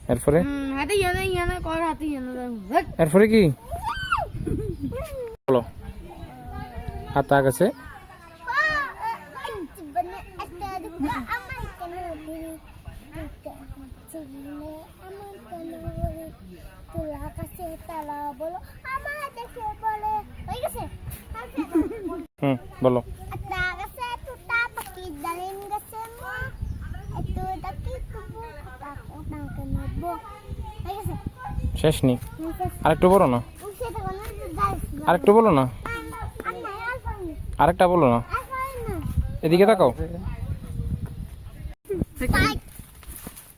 এরপরে এরপরে কি বলো হাত আগাছে বলো শেষ নি আরেকটু বলো না আরেকটু বলো না আরেকটা বলো না এদিকে তাকাও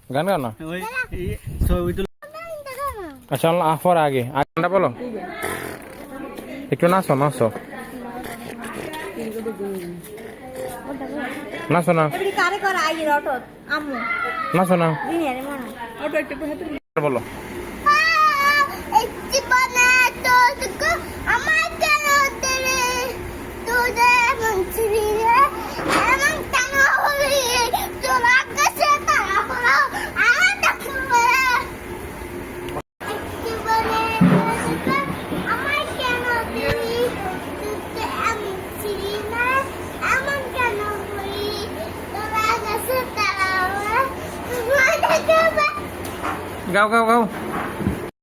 গান গাও না আচ্ছা আফর আগে গানটা বলো একটু নাচো নাচো নাচো না নাচো না বলো গাও গাও গাও